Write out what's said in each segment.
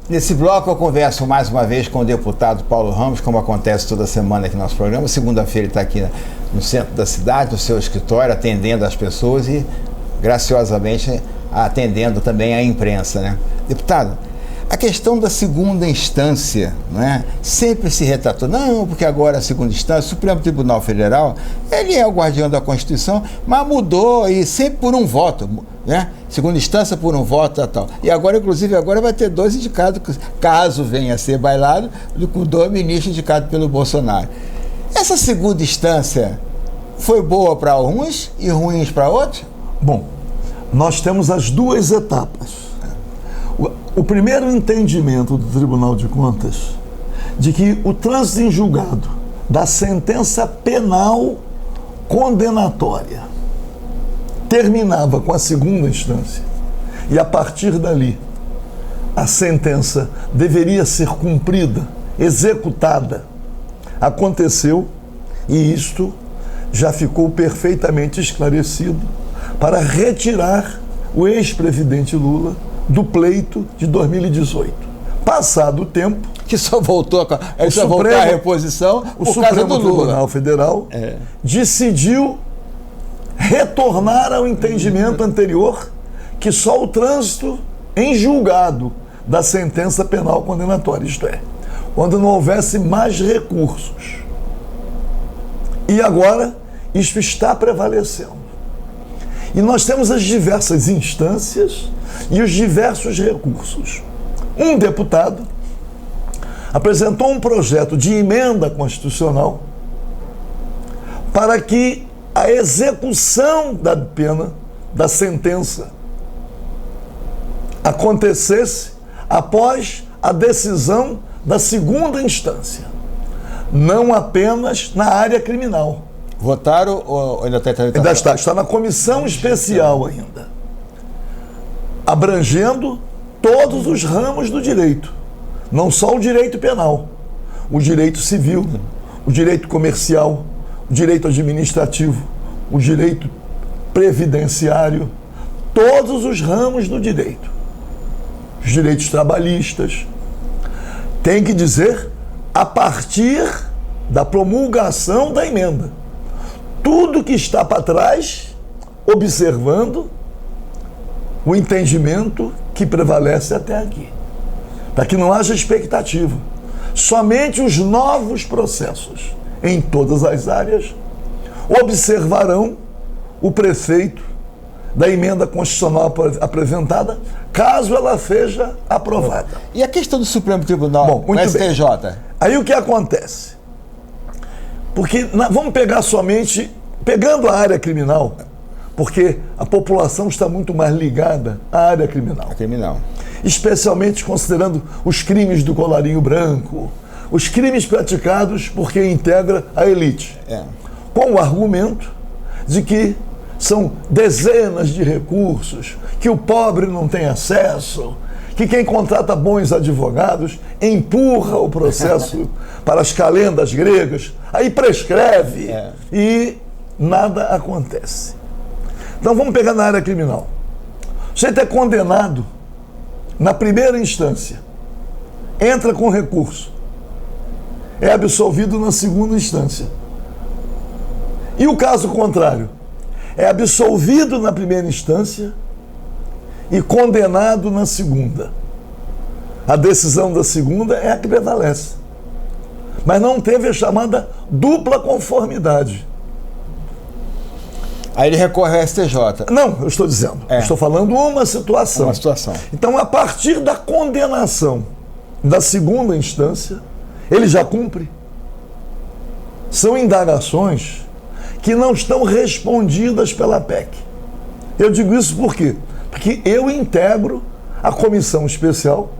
Nesse bloco eu converso mais uma vez com o deputado Paulo Ramos, como acontece toda semana aqui no nosso programa. Segunda-feira ele está aqui no centro da cidade, no seu escritório, atendendo as pessoas e graciosamente atendendo também a imprensa, né? Deputado, a questão da segunda instância, não é? Sempre se retratou, não, porque agora a segunda instância, o Supremo Tribunal Federal, ele é o guardião da Constituição, mas mudou e sempre por um voto, né? Segunda instância por um voto e tal. E agora, inclusive, agora vai ter 2 indicados, caso venha a ser bailado, com 2 ministros indicados pelo Bolsonaro. Essa segunda instância foi boa para uns e ruins para outros? Bom, nós temos as 2 etapas. O primeiro entendimento do Tribunal de Contas de que o trânsito em julgado da sentença penal condenatória terminava com a segunda instância e, a partir dali, a sentença deveria ser cumprida, executada. Aconteceu e isto já ficou perfeitamente esclarecido para retirar o ex-presidente Lula do pleito de 2018. Passado o tempo, que só voltou a reposição por causa do Lula. O Supremo Tribunal Federal decidiu retornar ao entendimento anterior que só o trânsito em julgado da sentença penal condenatória, isto é, quando não houvesse mais recursos. E agora isso está prevalecendo. E nós temos as diversas instâncias e os diversos recursos. Um deputado apresentou um projeto de emenda constitucional para que a execução da pena, da sentença, acontecesse após a decisão da segunda instância, não apenas na área criminal. Votaram ou ainda está na comissão especial ainda, abrangendo todos os ramos do direito, não só o direito penal, o direito civil, o direito comercial, o direito administrativo, o direito previdenciário, todos os ramos do direito, os direitos trabalhistas. Tem que dizer, a partir da promulgação da emenda, tudo que está para trás, observando o entendimento que prevalece até aqui, para que não haja expectativa. Somente os novos processos em todas as áreas observarão o preceito da emenda constitucional apresentada, caso ela seja aprovada. E a questão do Supremo Tribunal, o STJ? Aí o que acontece? Porque vamos pegar somente, pegando a área criminal, porque a população está muito mais ligada à área criminal. Especialmente considerando os crimes do colarinho branco, os crimes praticados por quem integra a elite. Com o argumento de que são dezenas de recursos, que o pobre não tem acesso, que quem contrata bons advogados empurra o processo para as calendas gregas, aí prescreve e nada acontece. Então vamos pegar na área criminal. Você é condenado na primeira instância, entra com recurso, é absolvido na segunda instância. E o caso contrário, é absolvido na primeira instância e condenado na segunda. A decisão da segunda é a que prevalece. Mas não teve a chamada dupla conformidade. Aí ele recorre ao STJ. Não, eu estou dizendo. Eu estou falando uma situação. Então, a partir da condenação da segunda instância, ele já cumpre. São indagações que não estão respondidas pela PEC. Eu digo isso por quê? Porque eu integro a comissão especial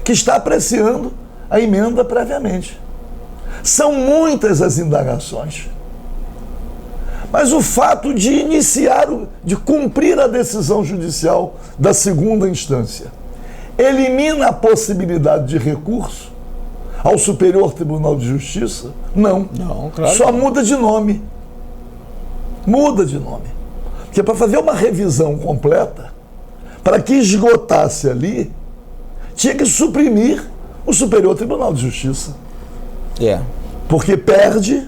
que está apreciando a emenda previamente. São muitas as indagações. Mas o fato de iniciar, de cumprir a decisão judicial da segunda instância, elimina a possibilidade de recurso ao Superior Tribunal de Justiça? Não, claro. Só muda de nome. Muda de nome. Porque para fazer uma revisão completa, para que esgotasse ali, tinha que suprimir o Superior Tribunal de Justiça. É. Porque perde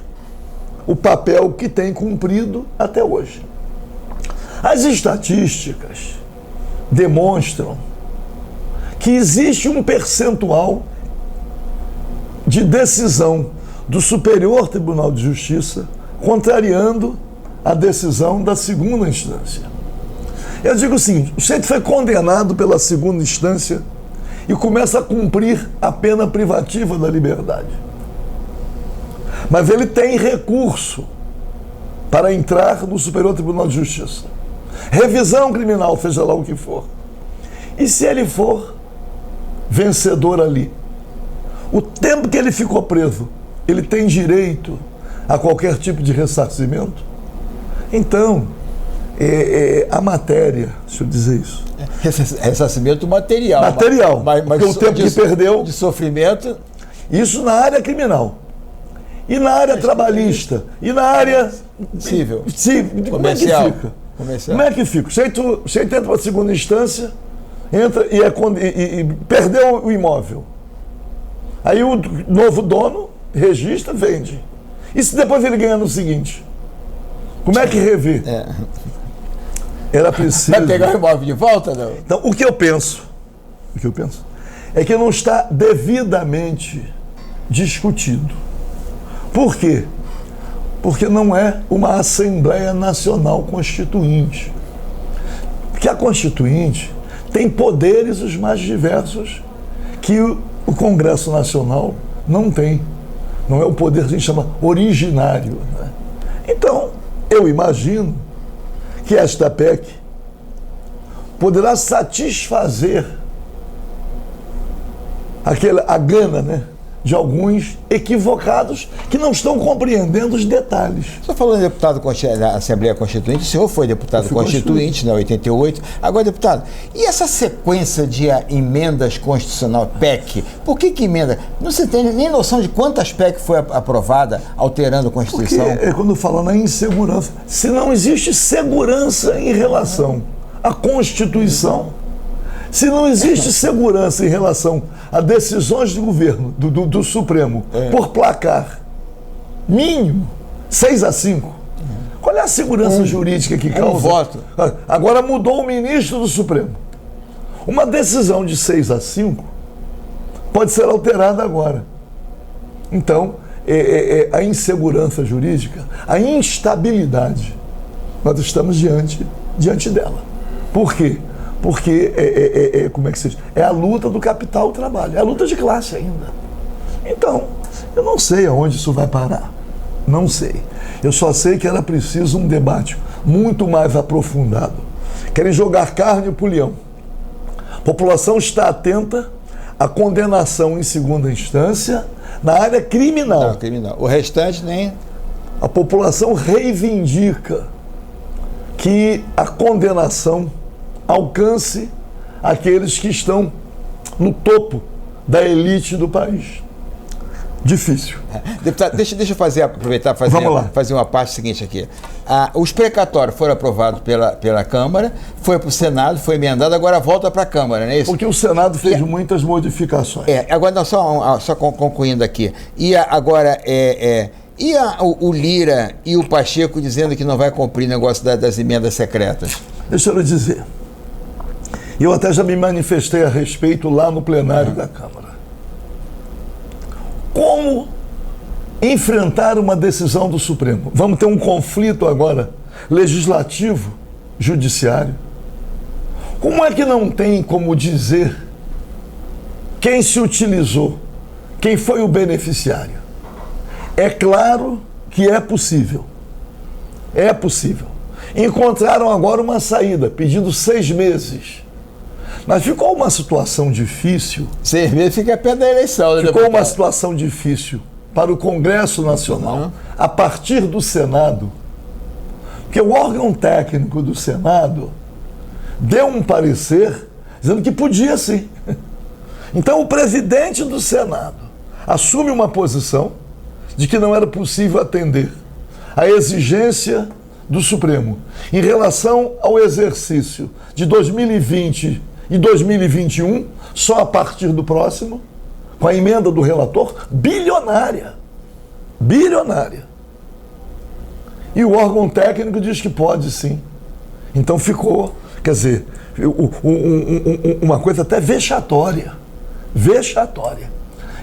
o papel que tem cumprido até hoje. As estatísticas demonstram que existe um percentual de decisão do Superior Tribunal de Justiça contrariando a decisão da segunda instância. Eu digo o seguinte, o sujeito foi condenado pela segunda instância e começa a cumprir a pena privativa da liberdade. Mas ele tem recurso para entrar no Superior Tribunal de Justiça. Revisão criminal, seja lá o que for. E se ele for vencedor ali, o tempo que ele ficou preso, ele tem direito a qualquer tipo de ressarcimento? Então, a matéria, deixa eu dizer isso. Ressarcimento material. Material, mas porque o tempo que perdeu... De sofrimento... Isso na área criminal. E na área trabalhista. E na área... Civil. Comercial. Como é que fica? Como é que fica? O sujeito entra para a segunda instância, entra e perdeu o imóvel. Aí o novo dono registra, vende. E se depois ele ganha no seguinte? Como é que revê? Era preciso... Vai pegar o imóvel de volta, não? Então, o que eu penso é que não está devidamente discutido. Por quê? Porque não é uma Assembleia Nacional Constituinte. Porque a Constituinte tem poderes os mais diversos que o Congresso Nacional não tem. Não é o poder que a gente chama originário, né? Então, eu imagino que esta PEC poderá satisfazer a gana, né, de alguns equivocados que não estão compreendendo os detalhes. Só falando de deputado da Assembleia Constituinte, o senhor foi deputado constituinte, na 88. Agora, deputado, e essa sequência de emendas constitucional, PEC, por que emenda? Não se tem nem noção de quantas PEC foi aprovada alterando a Constituição? Porque é quando fala na insegurança. Se não existe segurança em relação à Constituição, se não existe segurança em relação a decisões de governo, do Supremo, por placar mínimo, 6-5, qual é a segurança jurídica que causa? Voto. Agora mudou o ministro do Supremo. Uma decisão de 6-5 pode ser alterada agora. Então, a insegurança jurídica, a instabilidade, nós estamos diante dela. Por quê? Porque como é que se diz? É a luta do capital-trabalho, é a luta de classe ainda. Então, eu não sei aonde isso vai parar, não sei. Eu só sei que era preciso um debate muito mais aprofundado. Querem jogar carne pro leão. A população está atenta à condenação em segunda instância na área criminal. Não, criminal. O restante nem... A população reivindica que a condenação alcance aqueles que estão no topo da elite do país. Difícil. Deputado, deixa eu aproveitar e fazer uma parte seguinte aqui. Os precatórios foram aprovados pela Câmara, foi para o Senado, foi emendado, agora volta para a Câmara, não é isso? Porque o Senado fez muitas modificações. Agora, não, só concluindo aqui. E agora, o Lira e o Pacheco dizendo que não vai cumprir o negócio das emendas secretas? Deixa eu lhe dizer. Eu até já me manifestei a respeito lá no plenário da Câmara. Como enfrentar uma decisão do Supremo? Vamos ter um conflito agora legislativo, judiciário. Como é que não tem como dizer quem se utilizou, quem foi o beneficiário? É claro que é possível. É possível. Encontraram agora uma saída, pedindo 6 meses. Mas ficou uma situação difícil. 6 meses fica perto da eleição, né? Ficou uma situação difícil para o Congresso Nacional, a partir do Senado, porque o órgão técnico do Senado deu um parecer dizendo que podia sim. Então o presidente do Senado assume uma posição de que não era possível atender a exigência do Supremo em relação ao exercício de 2020 e 2021, só a partir do próximo, com a emenda do relator, bilionária. Bilionária. E o órgão técnico diz que pode sim. Então ficou, quer dizer, uma coisa até vexatória. Vexatória.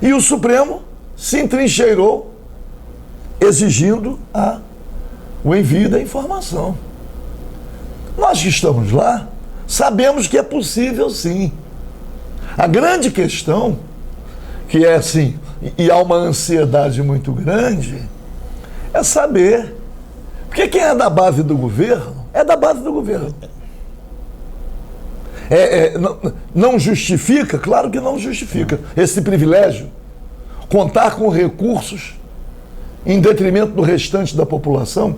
E o Supremo se entrincheirou exigindo o envio da informação. Nós que estamos lá, sabemos que é possível sim. A grande questão, que é assim, e há uma ansiedade muito grande, é saber, porque quem é da base do governo, é da base do governo. Não justifica? Claro que não justifica esse privilégio. Contar com recursos em detrimento do restante da população.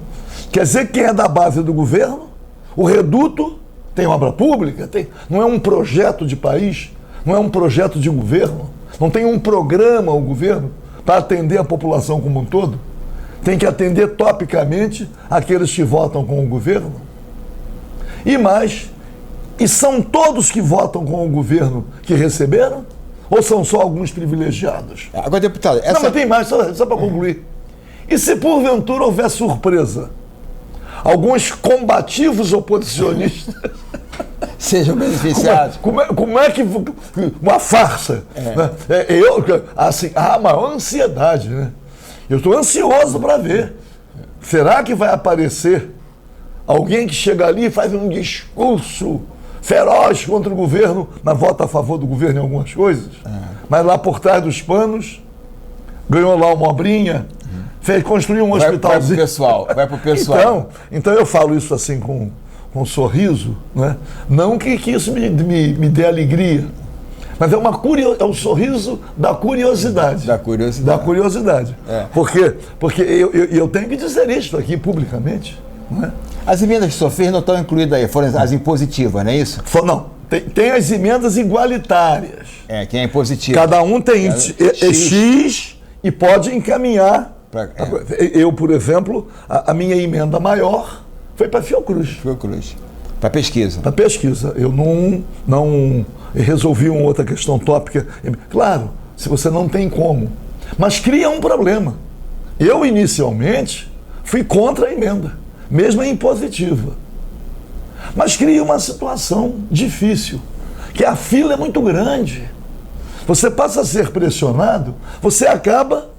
Quer dizer que quem é da base do governo, o reduto tem obra pública, não é um projeto de país, não é um projeto de governo, não tem um programa o governo para atender a população como um todo. Tem que atender topicamente aqueles que votam com o governo. E mais, e são todos que votam com o governo que receberam? Ou são só alguns privilegiados? Agora, deputado... Não, mas tem mais, só para concluir. E se porventura houver surpresa? Alguns combativos oposicionistas... sejam beneficiados. Como é que... Uma farsa. Né? A maior ansiedade, né? Eu estou ansioso para ver. Será que vai aparecer alguém que chega ali e faz um discurso feroz contra o governo, mas vota a favor do governo em algumas coisas? Mas lá por trás dos panos, ganhou lá uma obrinha, construiu um hospitalzinho. Vai pro pessoal. Então eu falo isso assim com um sorriso, né? Não que isso me dê alegria, mas é um sorriso da curiosidade. Da curiosidade. Porque eu tenho que dizer isso aqui publicamente. Não é? As emendas que o senhor fez não estão incluídas aí, foram as impositivas, não é isso? Não, tem as emendas igualitárias. Que é impositiva. Cada um tem X e pode encaminhar. Eu, por exemplo, a minha emenda maior foi para Fiocruz. Para pesquisa. Para pesquisa. Eu não resolvi uma outra questão tópica. Claro, se você não tem como. Mas cria um problema. Eu, inicialmente, fui contra a emenda, mesmo em impositiva. Mas cria uma situação difícil, que a fila é muito grande. Você passa a ser pressionado, você acaba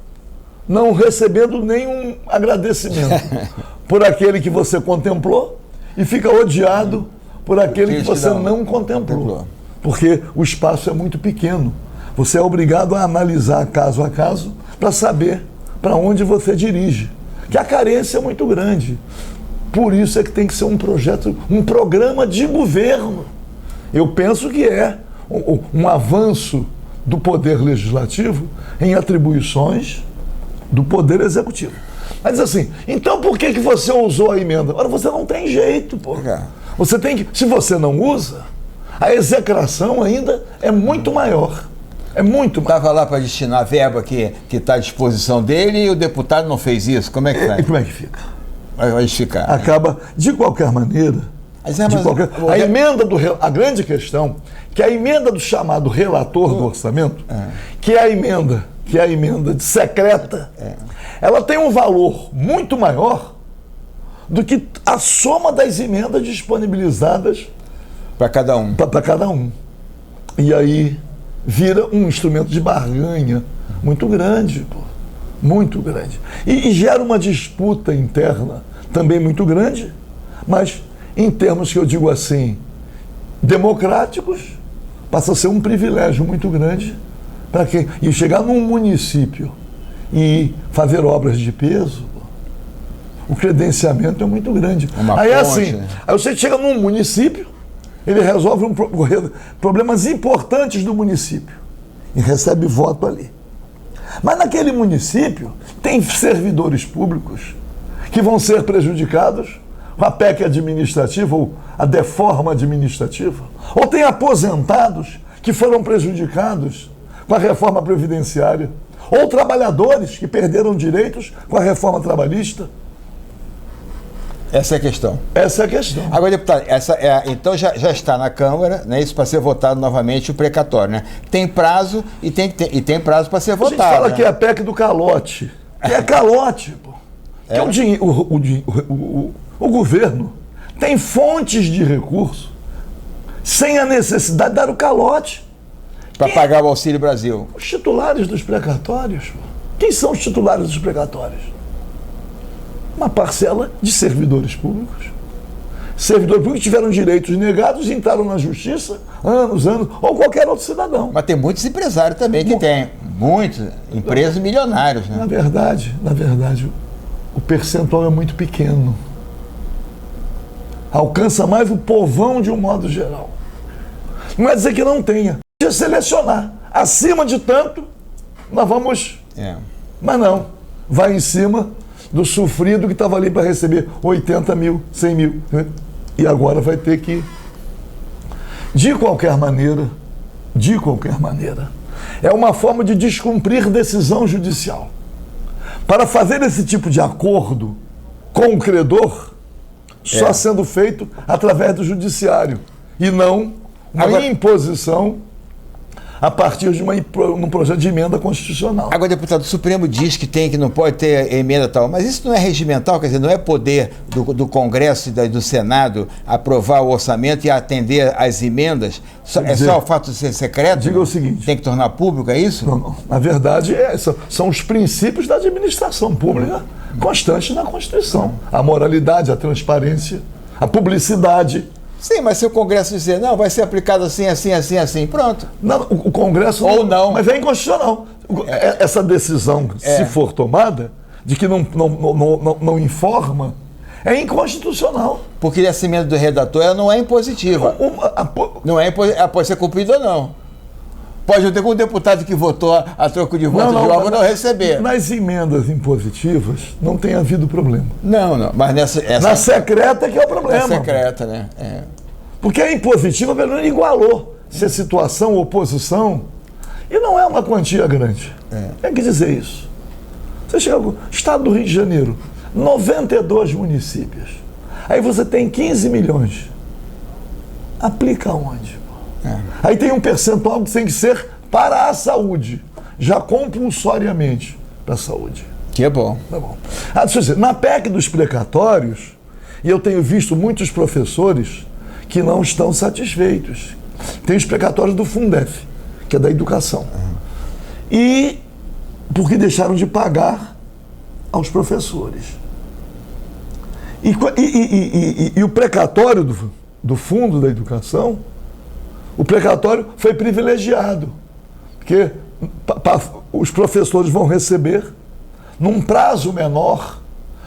não recebendo nenhum agradecimento por aquele que você contemplou e fica odiado por aquele que você não contemplou. Porque o espaço é muito pequeno. Você é obrigado a analisar caso a caso para saber para onde você dirige. Que a carência é muito grande. Por isso é que tem que ser um projeto, um programa de governo. Eu penso que é um avanço do poder legislativo em atribuições do poder executivo. Mas assim, então por que você usou a emenda? Ora, você não tem jeito, pô. Você tem que, se você não usa, a execração ainda é muito maior. É muito maior. Estava lá para destinar a verba que está à disposição dele e o deputado não fez isso. Como é que vai? E como é que fica? Vai ficar. Acaba, de qualquer maneira, a emenda a grande questão, que a emenda do chamado relator do orçamento, que é a emenda secreta, ela tem um valor muito maior do que a soma das emendas disponibilizadas para cada um. Para cada um. E aí vira um instrumento de barganha muito grande, pô. Muito grande. E gera uma disputa interna também muito grande, mas em termos que eu digo assim, democráticos, passa a ser um privilégio muito grande para quem. E chegar num município e fazer obras de peso, o credenciamento é muito grande. Aí você chega num município, ele resolve problemas importantes do município e recebe voto ali. Mas naquele município tem servidores públicos que vão ser prejudicados com a PEC administrativa ou a deforma administrativa, ou tem aposentados que foram prejudicados com a reforma previdenciária, ou trabalhadores que perderam direitos com a reforma trabalhista. Essa é a questão. Essa é a questão. Agora, deputado, então já está na Câmara, né, isso para ser votado novamente o precatório, né? Tem prazo e tem prazo para ser votado. A gente fala, né? que é a PEC do calote. Que é calote, pô. Que o governo tem fontes de recurso sem a necessidade de dar o calote. Para pagar o Auxílio Brasil. Os titulares dos precatórios. Pô. Quem são os titulares dos precatórios? Uma parcela de servidores públicos. Servidores públicos que tiveram direitos negados e entraram na justiça anos, ou qualquer outro cidadão. Mas tem muitos empresários também que têm. Muitos empresas milionários, né? Na verdade, o percentual é muito pequeno. Alcança mais o povão de um modo geral. Não é dizer que não tenha. Deixa selecionar. Acima de tanto, nós vamos... Mas não. Vai em cima do sofrido que estava ali para receber 80 mil, 100 mil. Né? E agora vai ter que... De qualquer maneira, é uma forma de descumprir decisão judicial. Para fazer esse tipo de acordo com o credor, só sendo feito através do judiciário e não uma imposição a partir de um projeto de emenda constitucional. Agora, deputado, o Supremo diz que não pode ter emenda tal, mas isso não é regimental, quer dizer, não é poder do Congresso e do Senado aprovar o orçamento e atender às emendas? É só o fato de ser secreto? Diga o seguinte... Tem que tornar público, é isso? Não. Na verdade, são os princípios da administração pública constantes na Constituição. A moralidade, a transparência, a publicidade... Sim, mas se o Congresso dizer, não, vai ser aplicado assim, pronto. Não, o Congresso... Ou não. Mas é inconstitucional. Essa decisão, se for tomada, de que não informa, é inconstitucional. Porque essa emenda do redator, ela não é impositiva. Não é pode ser cumprida ou não. Pode ter um deputado que votou a troco de voto de órgão não receber. Nas emendas impositivas não tem havido problema. Não. Mas na secreta que é o problema. Na secreta, né? Porque a impositiva, pelo menos, igualou. Se é situação, oposição, e não é uma quantia grande. Tem que dizer isso. Você chega no estado do Rio de Janeiro, 92 municípios. Aí você tem 15 milhões. Aplica onde? Aí tem um percentual que tem que ser para a saúde, já compulsoriamente para a saúde. Que é bom. Tá bom. Deixa eu dizer, na PEC dos precatórios, e eu tenho visto muitos professores que não estão satisfeitos. Tem os precatórios do Fundef, que é da educação. E porque deixaram de pagar aos professores. E o precatório do Fundo da Educação, o precatório foi privilegiado, porque os professores vão receber num prazo menor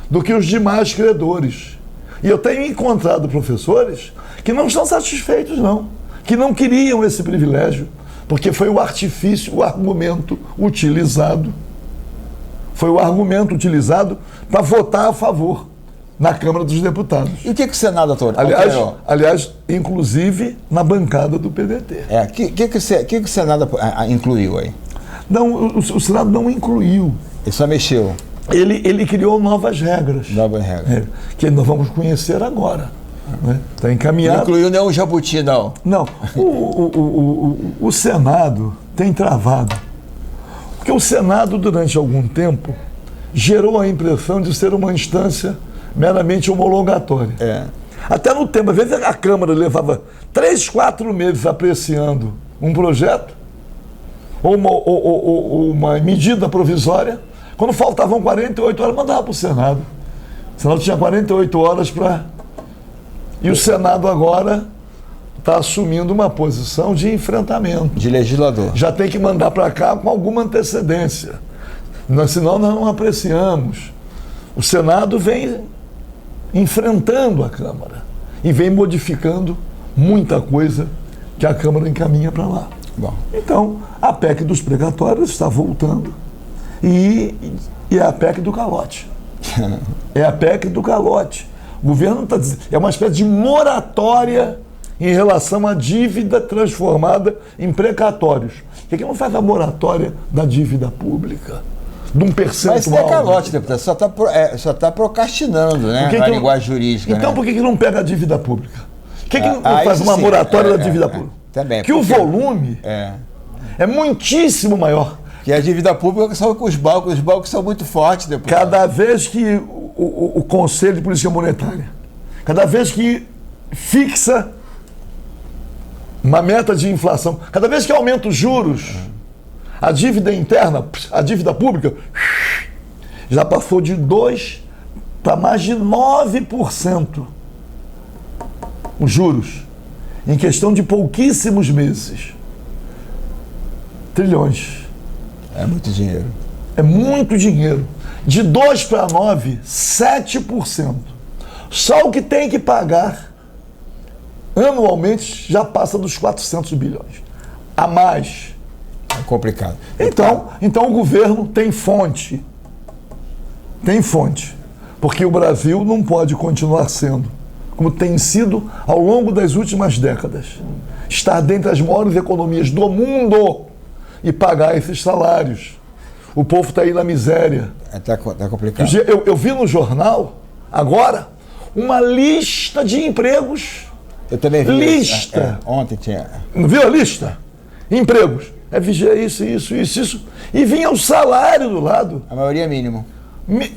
do que os demais credores. E eu tenho encontrado professores que não estão satisfeitos, não, que não queriam esse privilégio, porque foi o artifício, o argumento utilizado. Foi o argumento utilizado para votar a favor na Câmara dos Deputados. E o que o Senado atuou? Aliás, inclusive na bancada do PDT. O que o Senado incluiu aí? Não, o Senado não incluiu. Ele só mexeu. Ele criou novas regras. Novas regras. Que nós vamos conhecer agora. Está encaminhado. Não incluiu nenhum jabuti, não. Não. O Senado tem travado. Porque o Senado, durante algum tempo, gerou a impressão de ser uma instância meramente homologatória. Até no tempo, às vezes a Câmara levava 3, 4 meses apreciando um projeto ou uma medida provisória. Quando faltavam 48 horas, mandava para o Senado. O Senado tinha 48 horas para... E o Senado agora está assumindo uma posição de enfrentamento. De legislador. Já tem que mandar para cá com alguma antecedência. Senão nós não apreciamos. O Senado vem enfrentando a Câmara e vem modificando muita coisa que a Câmara encaminha para lá. Bom. Então, a PEC dos precatórios está voltando e é a PEC do calote. É a PEC do calote. O governo está dizendo, é uma espécie de moratória em relação à dívida transformada em precatórios. Por que não faz a moratória da dívida pública? de um percentual. Mas isso é calote, deputado. Só está procrastinando, né? Na linguagem jurídica. Então, né? por que não pega a dívida pública? Por que não faz uma moratória da dívida pública? Também. Que o volume é muitíssimo maior. Que a dívida pública são com os bancos são muito fortes, deputado. Cada vez que o Conselho de Política Monetária, cada vez que fixa uma meta de inflação, cada vez que aumenta os juros, a dívida interna, a dívida pública, já passou de 2% para mais de 9%. Os juros, em questão de pouquíssimos meses. Trilhões. É muito dinheiro. É muito dinheiro. De 2 para 9, 7%. Só o que tem que pagar anualmente já passa dos 400 bilhões. A mais. É complicado. Então o governo tem fonte. Tem fonte. Porque o Brasil não pode continuar sendo, como tem sido ao longo das últimas décadas, estar dentre as maiores economias do mundo e pagar esses salários. O povo está aí na miséria. Tá complicado. Eu vi no jornal, agora, uma lista de empregos. Eu também vi. Lista. Ontem tinha. Não viu a lista? Empregos. Vigia isso. E vinha o salário do lado. A maioria mínimo.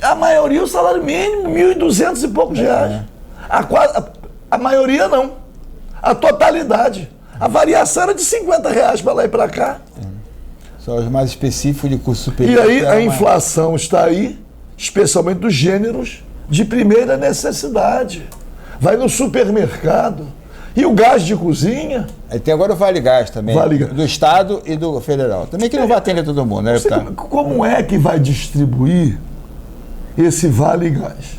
A maioria, o salário mínimo, 1.200 e poucos reais. A maioria não. A totalidade. A variação era de R$50 para lá e para cá. Só os mais específicos de curso superior. E aí a inflação está aí, especialmente dos gêneros de primeira necessidade. Vai no supermercado. E o gás de cozinha. Tem agora o Vale Gás também. Do Estado e do Federal. Também que não vai atender todo mundo, né, deputado? Como é que vai distribuir esse Vale Gás?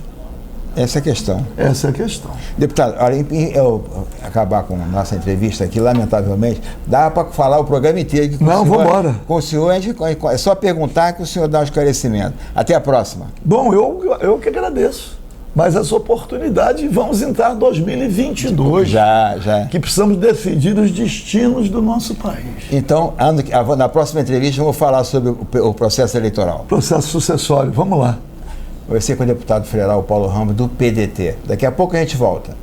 Essa é a questão. Essa é a questão. Deputado, olha, eu acabar com a nossa entrevista aqui, lamentavelmente, dá para falar o programa inteiro. Não, vamos embora. Com o senhor, é só perguntar que o senhor dá um esclarecimento. Até a próxima. Bom, eu que agradeço. Mas essa oportunidade, vamos entrar em 2022. Já. Que precisamos decidir os destinos do nosso país. Então, na próxima entrevista, eu vou falar sobre o processo eleitoral. Processo sucessório, vamos lá. Vai ser com o deputado federal Paulo Ramos, do PDT. Daqui a pouco a gente volta.